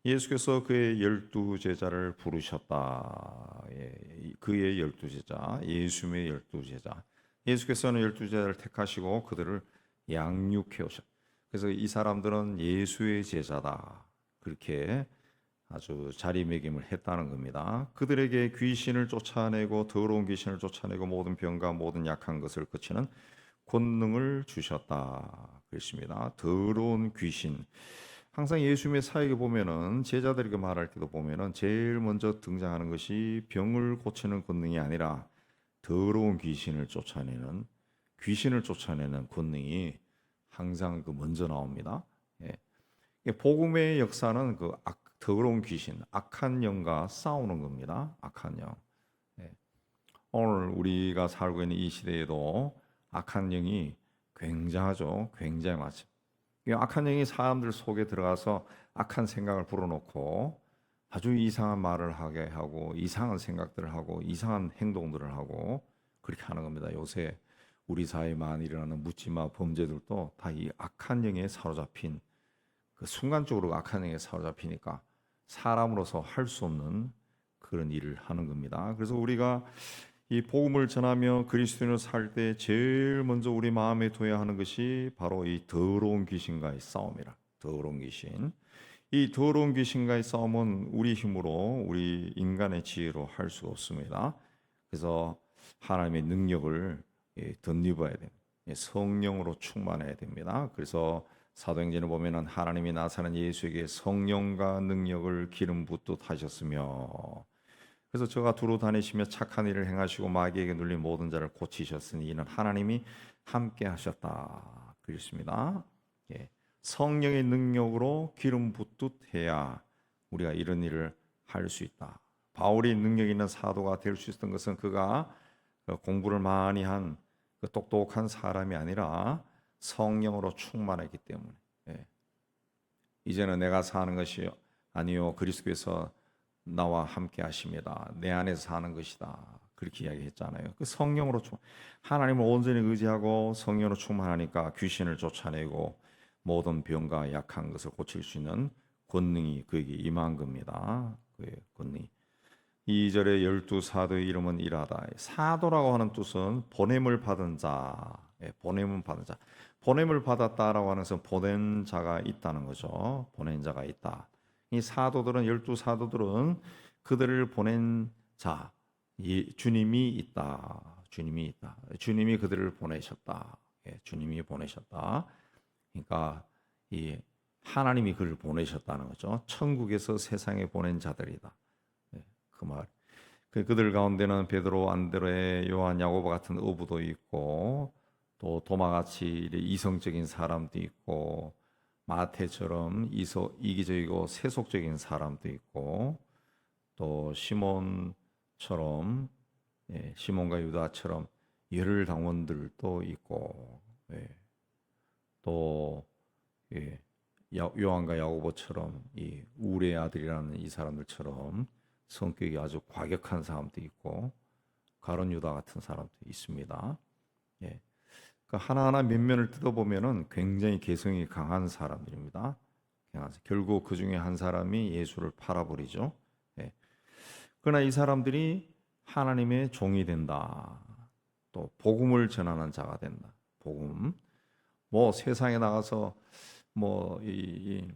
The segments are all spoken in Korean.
예수께서 그의 12제자를 부르셨다. 그의 12제자, 예수의 12제자. 예수께서는 12제자를 택하시고 그들을 양육해 오셨다. 그래서 이 사람들은 예수의 제자다. 그렇게 아주 자리매김을 했다는 겁니다. 그들에게 귀신을 쫓아내고 더러운 귀신을 쫓아내고 모든 병과 모든 약한 것을 고치는 권능을 주셨다. 그랬습니다. 더러운 귀신. 항상 예수님의 사역에 보면은 제자들에게 말할 때도 보면은 제일 먼저 등장하는 것이 병을 고치는 권능이 아니라 더러운 귀신을 쫓아내는 권능이 항상 그 먼저 나옵니다. 복음의 역사는 더러운 귀신, 악한 영과 싸우는 겁니다. 악한 영. 예. 오늘 우리가 살고 있는 이 시대에도 악한 영이 굉장하죠. 굉장히 많죠. 이 악한 영이 사람들 속에 들어가서 악한 생각을 불어넣고 아주 이상한 말을 하게 하고 이상한 생각들을 하고 이상한 행동들을 하고 그렇게 하는 겁니다. 요새 우리 사회에 많이 일어나는 묻지마 범죄들도 다 이 악한 영에 사로잡힌 그 순간적으로 악한 영에 사로잡히니까 사람으로서 할 수 없는 그런 일을 하는 겁니다. 그래서 우리가 이 복음을 전하며 그리스도인으로 살 때 제일 먼저 우리 마음에 둬야 하는 것이 바로 이 더러운 귀신과의 싸움이라. 더러운 귀신. 이 더러운 귀신과의 싸움은 우리 힘으로 우리 인간의 지혜로 할 수 없습니다. 그래서 하나님의 능력을 덧입어야 됩니다. 성령으로 충만해야 됩니다. 그래서 사도행전을 보면은 하나님이 나사는 예수에게 성령과 능력을 기름 붓듯 하셨으며 그래서 저가 두루 다니시며 착한 일을 행하시고 마귀에게 눌린 모든 자를 고치셨으니 이는 하나님이 함께 하셨다. 그렇습니다. 성령의 능력으로 기름 붓듯 해야 우리가 이런 일을 할 수 있다. 바울이 능력 있는 사도가 될 수 있었던 것은 그가 공부를 많이 한 똑똑한 사람이 아니라 성령으로 충만했기 때문에 이제는 내가 사는 것이 아니요 그리스도께서 나와 함께 하십니다. 내 안에서 사는 것이다. 그렇게 이야기했잖아요. 그 성령으로 하나님을 온전히 의지하고 성령으로 충만하니까 귀신을 쫓아내고 모든 병과 약한 것을 고칠 수 있는 권능이 그에게 임한 겁니다. 그의 권능이. 2절에 12사도의 이름은 일하다. 사도라고 하는 뜻은 보냄을 받은 자. 보냄을 받은 자. 보냄을 받았다라고 하는 것은 보낸 자가 있다는 거죠. 보낸 자가 있다. 이 사도들은 12사도들은 그들을 보낸 자, 주님이 있다. 주님이 있다. 주님이 그들을 보내셨다. 주님이 보내셨다. 그러니까 이 하나님이 그를 보내셨다는 거죠. 천국에서 세상에 보낸 자들이다. 그 말. 그들 가운데는 베드로, 안드레, 요한, 야고보 같은 어부도 있고 또 도마같이 이성적인 사람도 있고 마태처럼 이기적이고 세속적인 사람도 있고 또 시몬처럼 시몬과 유다처럼 열혈 당원들도 있고 또 요한과 야고보처럼 이 우레의 아들이라는 이 사람들처럼 성격이 아주 과격한 사람도 있고 가룟 유다 같은 사람도 있습니다. 그러니까 하나하나 면면을 뜯어보면은 굉장히 개성이 강한 사람들입니다. 결국 그 중에 한 사람이 예수를 팔아버리죠. 그러나 이 사람들이 하나님의 종이 된다. 또 복음을 전하는 자가 된다. 복음. 뭐 세상에 나가서 이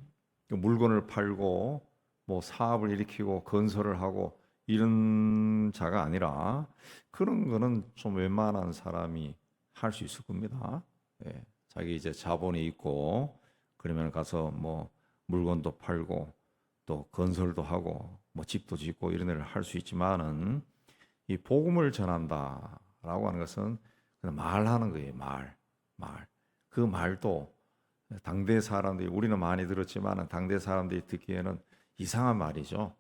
물건을 팔고 뭐 사업을 일으키고 건설을 하고 이런 자가 아니라 그런 거는 좀 웬만한 사람이 할 수 있을 겁니다. 자기 이제 자본이 있고 그러면 가서 뭐 물건도 팔고 또 건설도 하고 뭐 집도 짓고 이런 일을 할 수 있지만은 이 복음을 전한다라고 하는 것은 그냥 말하는 거예요. 말. 그 말도 당대 사람들이 우리는 많이 들었지만은 당대 사람들이 듣기에는 이상한 말이죠.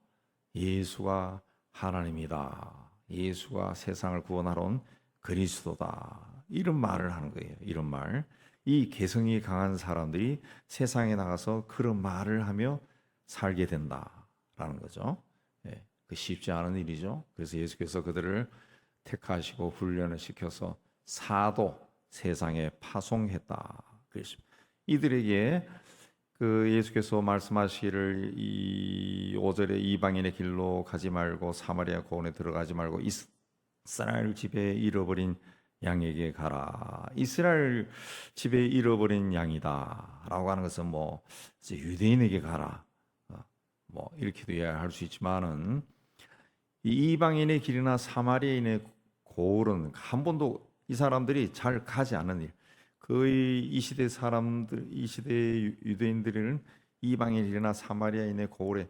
예수가 하나님이다. 예수가 세상을 구원하러 온 그리스도다. 이런 말을 하는 거예요. 이런 말. 이 개성이 강한 사람들이 세상에 나가서 그런 말을 하며 살게 된다라는 거죠. 그 쉽지 않은 일이죠. 그래서 예수께서 그들을 택하시고 훈련을 시켜서 사도 세상에 파송했다. 그랬습니다. 이들에게 그 예수께서 말씀하시기를 이 5절에 이방인의 길로 가지 말고 사마리아 고원에 들어가지 말고 이스라엘 집에 잃어버린 양에게 가라. 이스라엘 집에 잃어버린 양이다라고 하는 것은 뭐 이제 유대인에게 가라. 뭐 이렇게도 이해할 수 있지만은 이 이방인의 길이나 사마리아인의 고을은 한 번도 이 사람들이 잘 가지 않은 일. 거의 이 시대 사람들, 이 시대 유대인들은 이방인이나 사마리아인의 고을에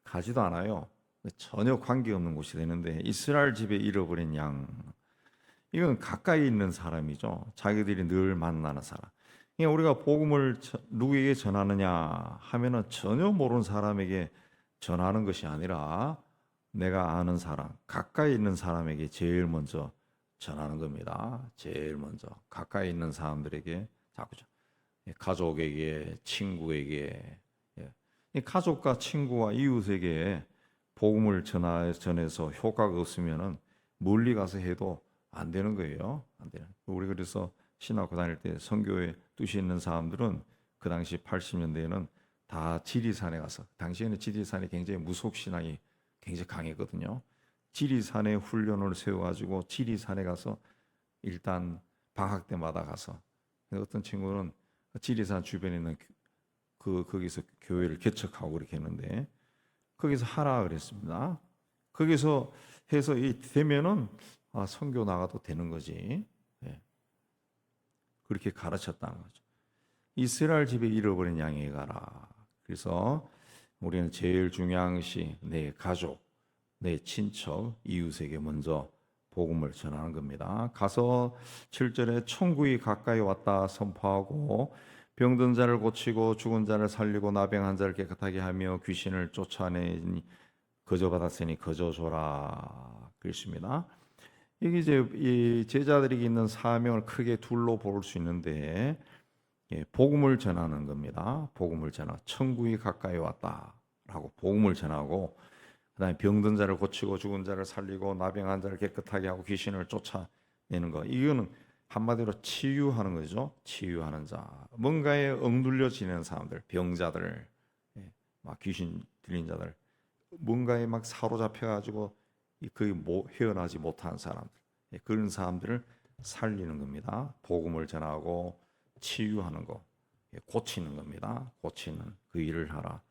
가지도 않아요. 전혀 관계없는 곳이 되는데 이스라엘 집에 잃어버린 양, 이건 가까이 있는 사람이죠. 자기들이 늘 만나는 사람. 그러니까 우리가 복음을 누구에게 전하느냐 하면은 전혀 모르는 사람에게 전하는 것이 아니라 내가 아는 사람, 가까이 있는 사람에게 제일 먼저 전하는 겁니다. 제일 먼저 가까이 있는 사람들에게 자꾸 가족에게, 친구에게, 이 가족과 친구와 이웃에게 복음을 전해서 효과가 없으면은 멀리 가서 해도 안 되는 거예요. 안 되는. 우리 그래서 신학교 다닐 때 선교에 뜻이 있는 사람들은 그 당시 80년대에는 다 지리산에 가서, 당시에는 지리산이 굉장히 무속 신앙이 굉장히 강했거든요. 지리산에 훈련을 세워가지고 지리산에 가서 일단 방학 때마다 가서, 어떤 친구는 지리산 주변에 있는 거기서 교회를 개척하고 그렇게 했는데 거기서 하라 그랬습니다. 거기서 해서 되면은 선교 나가도 되는 거지. 네. 그렇게 가르쳤다는 거죠. 이스라엘 집에 잃어버린 양에게 가라. 그래서 우리는 제일 중요한 것이 내 가족, 내 친척, 이웃에게 먼저 복음을 전하는 겁니다. 가서 7절에 천국이 가까이 왔다 선포하고 병든 자를 고치고 죽은 자를 살리고 나병한 자를 깨끗하게 하며 귀신을 쫓아내니 거저받았으니 거저줘라 그랬습니다. 이게 이제 이 제자들에게 있는 사명을 크게 둘로 볼 수 있는데, 복음을 전하는 겁니다. 복음을 전하, 천국이 가까이 왔다라고 복음을 전하고, 그다음에 병든 자를 고치고 죽은 자를 살리고 나병한 자를 깨끗하게 하고 귀신을 쫓아내는 거. 이거는 한마디로 치유하는 거죠. 치유하는 자, 뭔가에 억눌려 지내는 사람들, 병자들, 막 귀신 들린 자들, 뭔가에 막 사로잡혀 가지고 거의 헤어나지 못한 사람들, 그런 사람들을 살리는 겁니다. 복음을 전하고 치유하는 거, 고치는 겁니다. 고치는 그 일을 하라.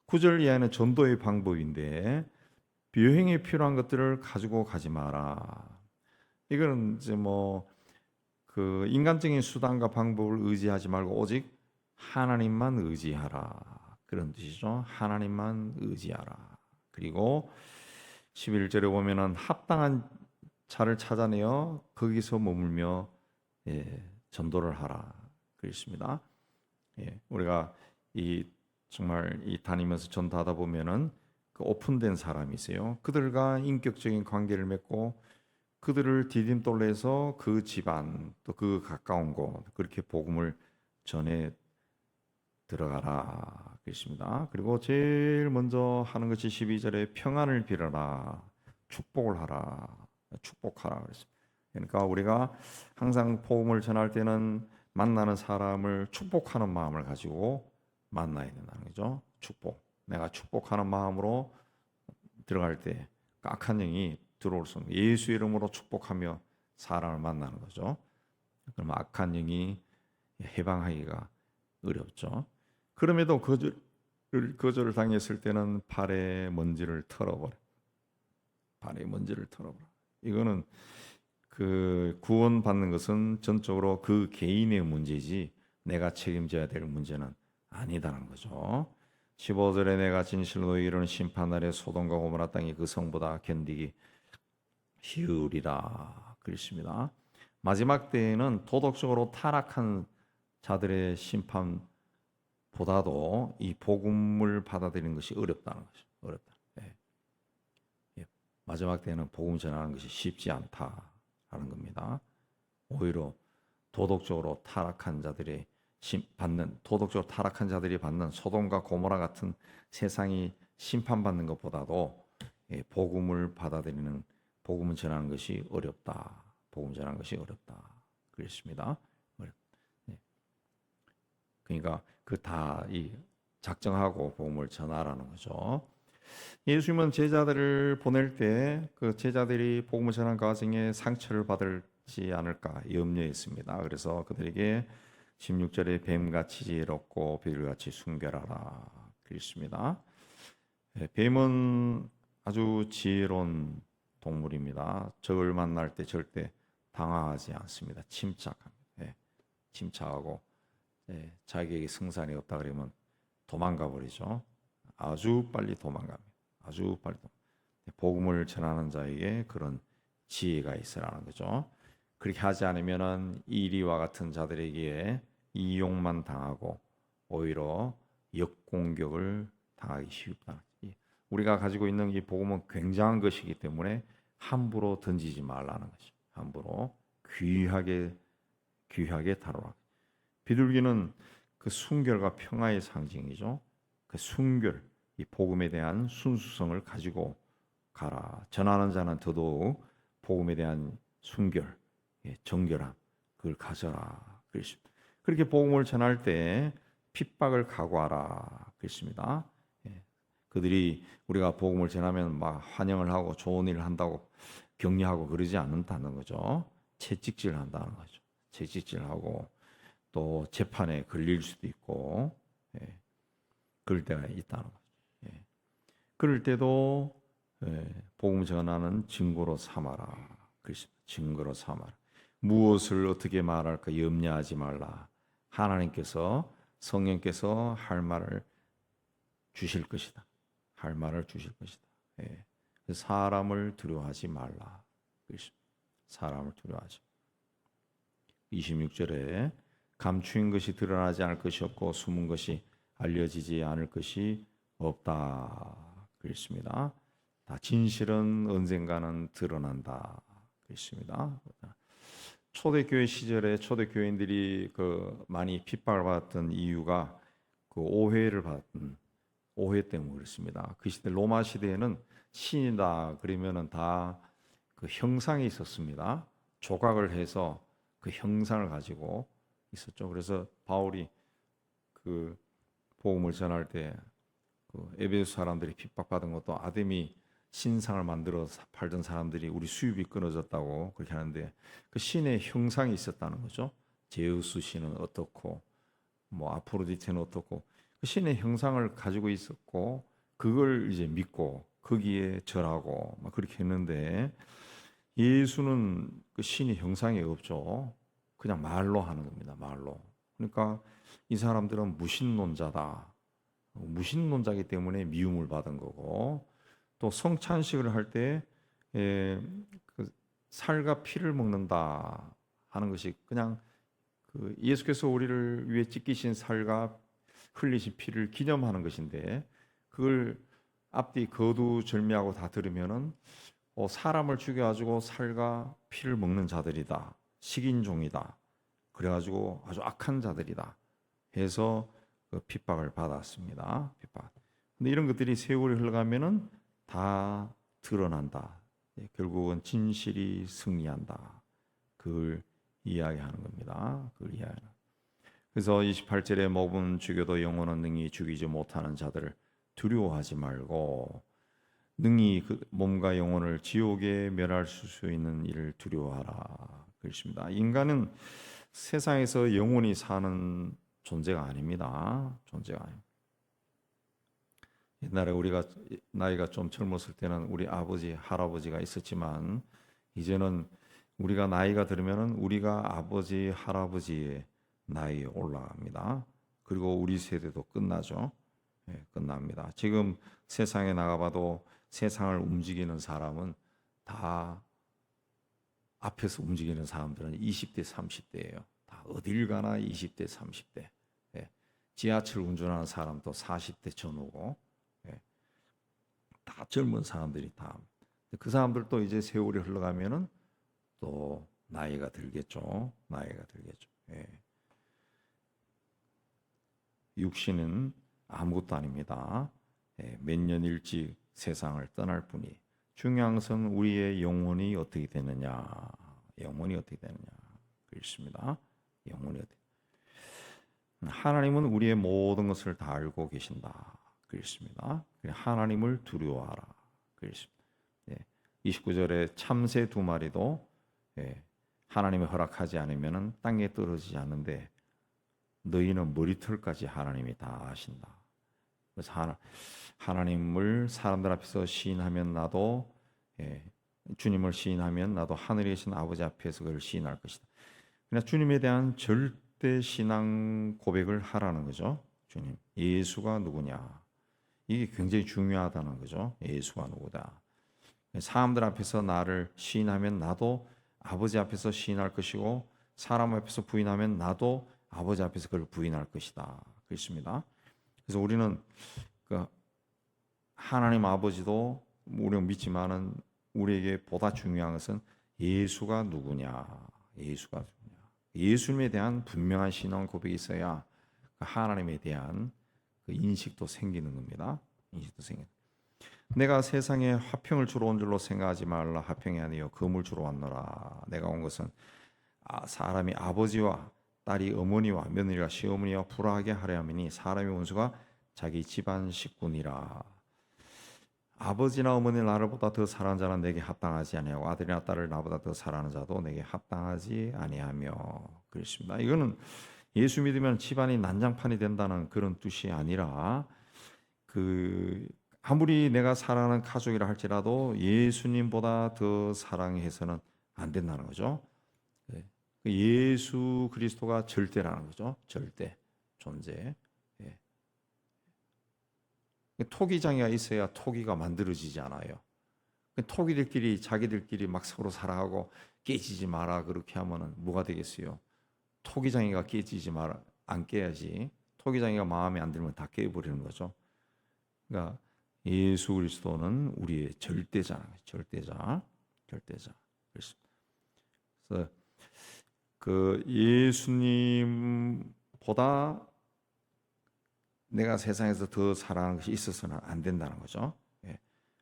9절 이하는 전도의 방법인데, 여행에 필요한 것들을 가지고 가지 마라. 이거는 이제 그 인간적인 수단과 방법을 의지하지 말고 오직 하나님만 의지하라, 그런 뜻이죠. 하나님만 의지하라. 그리고 11절에 보면은 합당한 자를 찾아내어 거기서 머물며 전도를 하라 그랬습니다. 우리가 정말 다니면서 전도하다 보면은 그 오픈된 사람이 있어요. 그들과 인격적인 관계를 맺고 그들을 디딤돌려서 그 집안 또 그 가까운 곳 그렇게 복음을 전해 들어가라 그랬습니다. 그리고 제일 먼저 하는 것이 12절에 평안을 빌어라, 축복을 하라, 축복하라 그랬습니다. 그러니까 우리가 항상 복음을 전할 때는 만나는 사람을 축복하는 마음을 가지고 만나야 된다는 거죠. 축복. 내가 축복하는 마음으로 들어갈 때 악한 영이 들어올 수 없는, 예수 이름으로 축복하며 사람을 만나는 거죠. 그럼 악한 영이 해방하기가 어렵죠. 그럼에도 거절을 당했을 때는 발에 먼지를 털어버려. 발에 먼지를 털어버려. 이거는 그 구원받는 것은 전적으로 그 개인의 문제지 내가 책임져야 될 문제는 아니다는 거죠. 15절에 내가 진실로 이르는 심판날에 소돔과 고모라 땅이 그 성보다 견디기 쉬우리라 그랬습니다. 마지막 때에는 도덕적으로 타락한 자들의 심판보다도 이 복음을 받아들이는 것이 어렵다는 것이죠. 어렵다. 마지막 때에는 복음 전하는 것이 쉽지 않다라는 겁니다. 오히려 도덕적으로 타락한 자들이 받는 소돔과 고모라 같은 세상이 심판받는 것보다도 복음을 전하는 것이 어렵다. 복음 전하는 것이 어렵다. 그랬습니다. 그러니까 그 다 이 작정하고 복음을 전하라는 거죠. 예수님은 제자들을 보낼 때 그 제자들이 복음을 전하는 과정에 상처를 받을지 않을까 염려했습니다. 그래서 그들에게 16절에 뱀같이 지혜롭고 비둘기같이 순결하라 그랬습니다. 뱀은 아주 지혜로운 동물입니다. 적을 만날 때 절대 당황하지 않습니다. 침착합니다. 침착하고 자기에게 승산이 없다 그러면 도망가 버리죠. 아주 빨리 도망갑니다. 아주 빨리 복음을 전하는 자에게 그런 지혜가 있으라는 거죠. 그렇게 하지 않으면은 이리와 같은 자들에게 이용만 당하고 오히려 역공격을 당하기 쉽다. 우리가 가지고 있는 이 복음은 굉장한 것이기 때문에 함부로 던지지 말라는 거죠. 함부로 귀하게 다루라. 비둘기는 그 순결과 평화의 상징이죠. 그 순결, 이 복음에 대한 순수성을 가지고 가라. 전하는 자는 더더욱 복음에 대한 순결, 정결함, 그걸 가져라. 그랬습니다. 그렇게 복음을 전할 때 핍박을 각오하라. 그랬습니다. 그들이 우리가 복음을 전하면 막 환영을 하고 좋은 일을 한다고 격려하고 그러지 않는다는 거죠. 채찍질 한다는 거죠. 채찍질하고 또 재판에 걸릴 수도 있고 그럴 때가 있다는 거죠. 그럴 때도 복음 전하는 증거로 삼아라. 그렇습니다. 증거로 삼아라. 무엇을 어떻게 말할까 염려하지 말라. 하나님께서 성령께서 할 말을 주실 것이다. 할 말을 주실 것이다. 사람을 두려워하지 말라. 그렇습니다. 사람을 두려워하지. 26절에 감추인 것이 드러나지 않을 것이 없고 숨은 것이 알려지지 않을 것이 없다. 그랬습니다. 다 진실은 언젠가는 드러난다. 그랬습니다. 초대교회 시절에 초대교인들이 그 많이 핍박을 받았던 이유가 그 오해를 받은 오해 때문에 그렇습니다. 그 시대 로마 시대에는 신이다 그러면은 다 그 형상이 있었습니다. 조각을 해서 그 형상을 가지고 있었죠. 그래서 바울이 그 복음을 전할 때 그 에베소 사람들이 핍박받은 것도 아데미 신상을 만들어 팔던 사람들이 우리 수입이 끊어졌다고 그렇게 하는데 그 신의 형상이 있었다는 거죠. 제우스 신은 어떻고 뭐 아프로디테는 어떻고 그 신의 형상을 가지고 있었고 그걸 이제 믿고 거기에 절하고 막 그렇게 했는데 예수는 그 신의 형상이 없죠. 그냥 말로 하는 겁니다. 말로. 그러니까 이 사람들은 무신론자다. 무신론자이기 때문에 미움을 받은 거고 또 성찬식을 할 때 그 살과 피를 먹는다 하는 것이 그냥 그 예수께서 우리를 위해 찢기신 살과 흘리신 피를 기념하는 것인데 그걸 앞뒤 거두절미하고 다 들으면은 사람을 죽여가지고 살과 피를 먹는 자들이다. 식인종이다. 그래가지고 아주 악한 자들이다. 해서 그 핍박을 받았습니다. 핍박. 근데 이런 것들이 세월이 흘러가면은 다 드러난다. 결국은 진실이 승리한다. 그걸 이야기하는 겁니다. 그걸 이야기하는. 그래서 28절에 목은 죽여도 영혼은 능히 죽이지 못하는 자들을 두려워하지 말고 능히 그 몸과 영혼을 지옥에 멸할 수 있는 일을 두려워하라. 그렇습니다. 인간은 세상에서 영원히 사는 존재가 아닙니다. 존재가 아닙니다. 옛날에 우리가 나이가 좀 젊었을 때는 우리 아버지, 할아버지가 있었지만 이제는 우리가 나이가 들면은 우리가 아버지, 할아버지의 나이에 올라갑니다. 그리고 우리 세대도 끝나죠. 끝납니다. 지금 세상에 나가봐도 세상을 움직이는 사람은 다 앞에서 움직이는 사람들은 20대, 30대예요. 다 어딜 가나 20대, 30대. 지하철 운전하는 사람도 40대 전후고 다 젊은 사람들이 다. 그 사람들도 이제 세월이 흘러가면은 또 나이가 들겠죠. 나이가 들겠죠. 육신은 아무것도 아닙니다. 몇 년 일찍 세상을 떠날 뿐이 중요한 것은 우리의 영혼이 어떻게 되느냐. 영혼이 어떻게 되느냐. 그렇습니다. 영혼이 어떻게. 하나님은 우리의 모든 것을 다 알고 계신다. 그랬습니다. 하나님을 두려워하라. 그랬습니다. 29절에 참새 두 마리도 하나님이 허락하지 않으면 땅에 떨어지지 않는데 너희는 머리털까지 하나님이 다 아신다. 그래서 하나님을 사람들 앞에서 시인하면 나도 주님을 시인하면 나도 하늘에 계신 아버지 앞에서 그걸 시인할 것이다. 그러나 주님에 대한 절대 신앙 고백을 하라는 거죠. 주님, 예수가 누구냐? 이게 굉장히 중요하다는 거죠. 예수가 누구다. 사람들 앞에서 나를 시인하면 나도 아버지 앞에서 시인할 것이고 사람 앞에서 부인하면 나도 아버지 앞에서 그걸 부인할 것이다. 그렇습니다. 그래서 우리는 그 하나님 아버지도 우리는 믿지만은 우리에게 보다 중요한 것은 예수가 누구냐, 예수가 누구냐. 예수님에 대한 분명한 신앙 고백이 있어야 하나님에 대한 그 인식도 생기는 겁니다. 인식도 생기는. 내가 세상에 화평을 주러 온 줄로 생각하지 말라. 화평이 아니요 금을 주러 왔노라. 내가 온 것은 사람이 아버지와 딸이 어머니와 며느리가 시어머니와 불화하게 하려 함이니 사람의 원수가 자기 집안 식구니라. 아버지나 어머니 나를보다 더 사랑하는 자는 내게 합당하지 아니하고 아들이나 딸을 나보다 더 사랑하는 자도 내게 합당하지 아니하며. 그렇습니다. 이거는 예수 믿으면 집안이 난장판이 된다는 그런 뜻이 아니라 아무리 내가 사랑하는 가족이라 할지라도 예수님보다 더 사랑해서는 안 된다는 거죠. 예수 그리스도가 절대라는 거죠. 절대 존재. 토기장이가 있어야 토기가 만들어지지 않아요. 토기들끼리 자기들끼리 막 서로 사랑하고 깨지지 마라 그렇게 하면은 뭐가 되겠어요? 토기장이가 깨지지 마라 안 깨야지. 토기장이가 마음에 안 들면 다 깨버리는 거죠. 그러니까 예수 그리스도는 우리의 절대자는 거예요. 절대자. 그래서 그 예수님보다 내가 세상에서 더 사랑하는 것이 있어서는 안 된다는 거죠.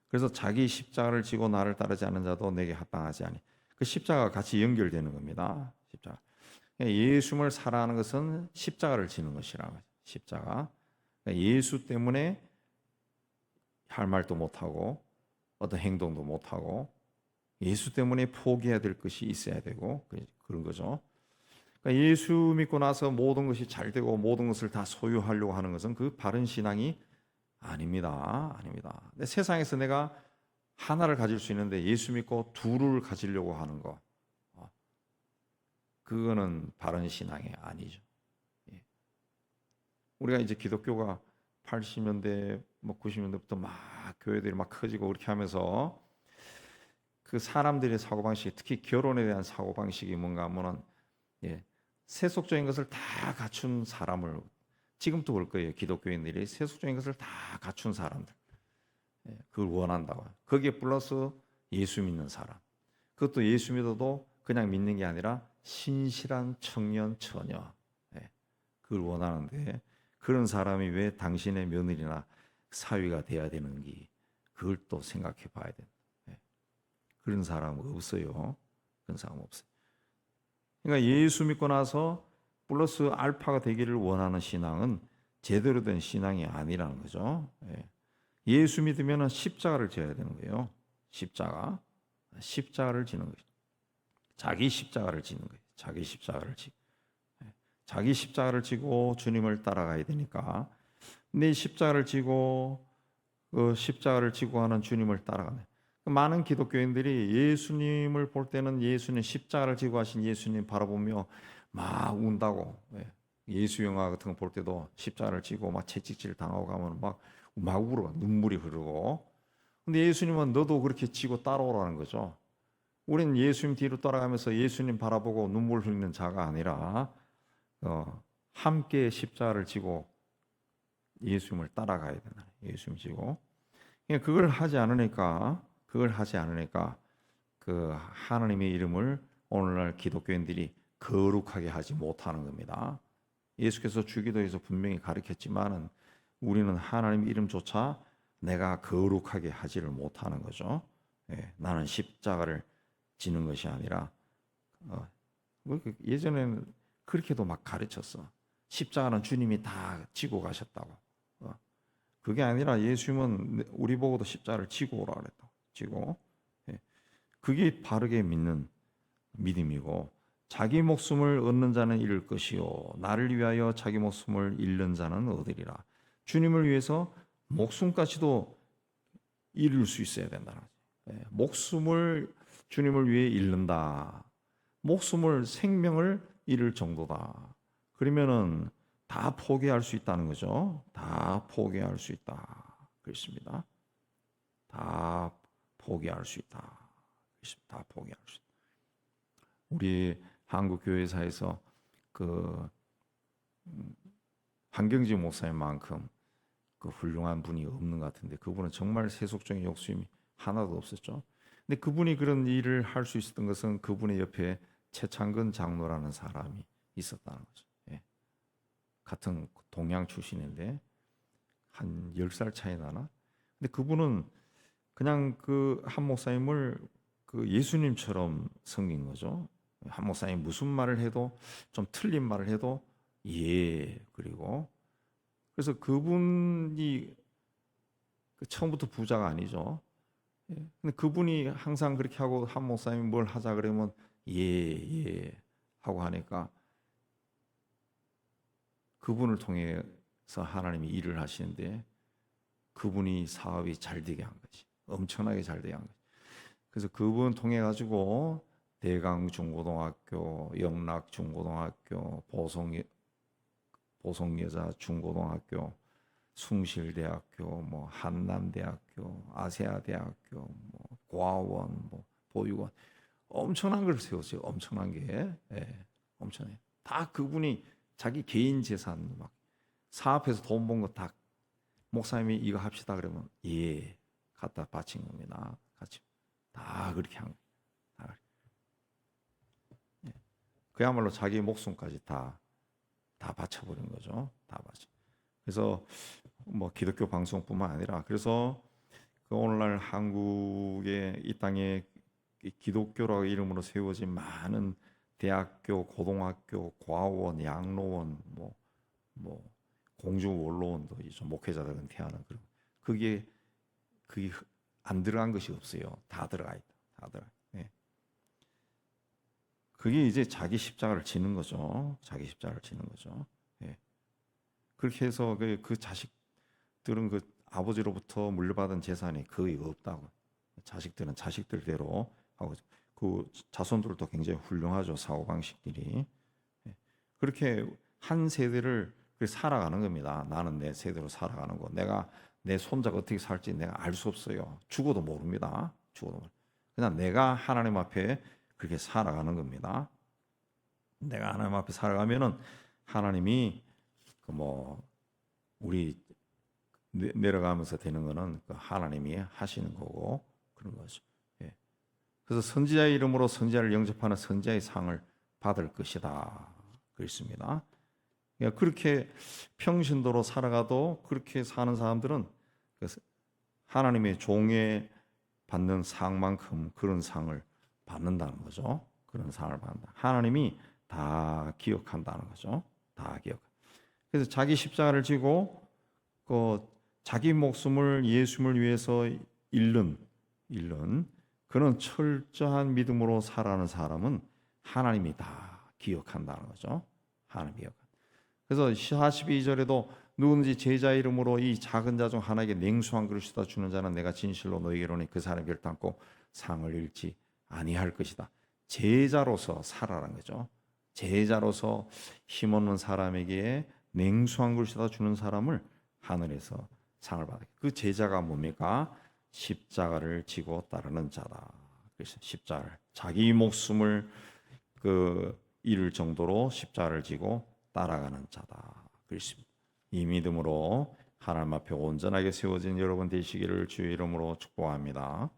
그래서 자기 십자가를 지고 나를 따르지 않는 자도 내게 합당하지 아니. 그 십자가가 같이 연결되는 겁니다. 십자가. 예수님을 사랑하는 것은 십자가를 지는 것이라는 거죠. 십자가. 예수 때문에 할 말도 못하고 어떤 행동도 못하고 예수 때문에 포기해야 될 것이 있어야 되고 그런 거죠. 그러니까 예수 믿고 나서 모든 것이 잘 되고 모든 것을 다 소유하려고 하는 것은 그 바른 신앙이 아닙니다. 근데 세상에서 내가 하나를 가질 수 있는데 예수 믿고 둘을 가지려고 하는 거, 그거는 바른 신앙이 아니죠. 우리가 이제 기독교가 80년대, 90년대부터 막 교회들이 막 커지고 그렇게 하면서 그 사람들의 사고방식, 특히 결혼에 대한 사고방식이 뭔가 하면은 세속적인 것을 다 갖춘 사람을, 지금도 그럴 거예요. 기독교인들이 세속적인 것을 다 갖춘 사람들, 그걸 원한다고. 거기에 플러스 예수 믿는 사람, 그것도 예수 믿어도 그냥 믿는 게 아니라 신실한 청년 처녀, 그걸 원하는데 그런 사람이 왜 당신의 며느리나 사위가 돼야 되는지 그걸 또 생각해 봐야 돼. 그런 사람은 없어요. 그런 사람 없어요. 그러니까 예수 믿고 나서 플러스 알파가 되기를 원하는 신앙은 제대로 된 신앙이 아니라는 거죠. 예수 믿으면 십자가를 져야 되는 거예요. 십자가를 지는 거죠. 자기 십자가를 지는 거예요. 자기 십자가를 지고 주님을 따라가야 되니까 내 십자가를 지고 십자가를 지고 하는 주님을 따라가는. 많은 기독교인들이 예수님을 볼 때는 예수님 십자가를 지고 하신 예수님 바라보며 막 운다고. 예수 영화 같은 거 볼 때도 십자가를 지고 막 채찍질 당하고 가면 막 울어, 눈물이 흐르고. 근데 예수님은 너도 그렇게 지고 따라오라는 거죠. 우리는 예수님 뒤로 따라가면서 예수님 바라보고 눈물 흘리는 자가 아니라 함께 십자가를 지고 예수님을 따라가야 되나. 예수님 지고. 그걸 하지 않으니까 그 하나님의 이름을 오늘날 기독교인들이 거룩하게 하지 못하는 겁니다. 예수께서 주기도에서 분명히 가르쳤지만은 우리는 하나님의 이름조차 내가 거룩하게 하지를 못하는 거죠. 나는 십자가를 지는 것이 아니라 예전에는 그렇게도 막 가르쳤어. 십자가는 주님이 다 지고 가셨다고. 그게 아니라 예수님은 우리 보고도 십자가를 지고 오라 그랬다. 지고. 예. 그게 바르게 믿는 믿음이고, 자기 목숨을 얻는 자는 잃을 것이요 나를 위하여 자기 목숨을 잃는 자는 얻으리라. 주님을 위해서 목숨까지도 잃을 수 있어야 된다는 거죠. 예. 목숨을 주님을 위해 잃는다. 목숨을 생명을 잃을 정도다. 그러면은 다 포기할 수 있다는 거죠. 다 포기할 수 있다. 그렇습니다. 다 포기할 수 있다. 다 포기할 수 있다. 우리 한국 교회사에서 그 한경지 목사님만큼 그 훌륭한 분이 없는 것 같은데, 그분은 정말 세속적인 욕심이 하나도 없었죠. 근데 그분이 그런 일을 할 수 있었던 것은 그분의 옆에 최창근 장로라는 사람이 있었다는 거죠. 예. 같은 동양 출신인데 한 10살 차이 나나? 근데 그분은 그냥 그 한 목사님을 그 예수님처럼 섬긴 거죠. 한 목사님 무슨 말을 해도, 좀 틀린 말을 해도 그리고 그래서 그분이 처음부터 부자가 아니죠. 근데 그분이 항상 그렇게 하고 한 목사님이 뭘 하자 그러면 하고 하니까 그분을 통해서 하나님이 일을 하시는데, 그분이 사업이 잘 되게 한 거지. 엄청나게 잘 되게 한 거지. 그래서 그분 통해 가지고 대강 중고등학교, 영락 중고등학교, 보성여자 중고등학교, 숭실대학교, 뭐 한남대학교, 아세아대학교, 뭐 고아원, 뭐 보육원, 엄청난 걸 세웠어요. 엄청난 게, 엄청나요. 다 그분이 자기 개인 재산 막 사업해서 돈 번 거 다 목사님이 이거 합시다 그러면 갖다 바친 겁니다. 같이 다 그렇게 한 거예요. 그야말로 자기 목숨까지 다 바쳐버린 거죠. 다 바쳐. 그래서 뭐 기독교 방송뿐만 아니라, 그래서 그 오늘날 한국의 이 땅에 기독교라고 이름으로 세워진 많은 대학교, 고등학교, 고아원, 양로원, 뭐 공주 원로원도 좀 목회자들은 태하는 그런, 그게 안 들어간 것이 없어요. 다 들어가 있다. 다 들어가. 예. 그게 이제 자기 십자가를 지는 거죠. 자기 십자가를 지는 거죠. 예. 그렇게 해서 그 자식들은 그 아버지로부터 물려받은 재산이 거의 없다고. 자식들은 자식들대로 하고, 그 자손들도 굉장히 훌륭하죠. 사고 방식들이. 예. 그렇게 한 세대를 살아가는 겁니다. 나는 내 세대로 살아가는 거. 내가 내 손자가 어떻게 살지 내가 알 수 없어요. 죽어도 모릅니다. 그냥 내가 하나님 앞에 그렇게 살아가는 겁니다. 내가 하나님 앞에 살아가면은 하나님이 우리 내려가면서 되는 거는 하나님이 하시는 거고 그런 거죠. 예. 그래서 선지자의 이름으로 선지자를 영접하는 선지자의 상을 받을 것이다. 그렇습니다. 그렇게 평신도로 살아가도 그렇게 사는 사람들은 하나님의 종에 받는 상만큼 그런 상을 받는다는 거죠. 그런 상을 받는다. 하나님이 다 기억한다는 거죠. 다 기억. 그래서 자기 십자가를 지고 자기 목숨을 예수님을 위해서 잃는 그런 철저한 믿음으로 살아가는 사람은 하나님이 다 기억한다는 거죠. 하나님이 기억. 그래서 42절에도 누구든지 제자 이름으로 이 작은 자 중 하나에게 냉수한 그릇이다 주는 자는 내가 진실로 너희에게 이르노니 그 사람이 결단코 상을 잃지 아니할 것이다. 제자로서 살아라는 거죠. 제자로서 힘없는 사람에게 냉수한 그릇이다 주는 사람을 하늘에서 상을 받게. 그 제자가 뭡니까? 십자가를 지고 따르는 자다. 그래서 십자가를, 자기 목숨을 잃을 정도로 십자가를 지고 따라가는 자다. 그렇습니다. 이 믿음으로 하나님 앞에 온전하게 세워진 여러분 되시기를 주의 이름으로 축복합니다.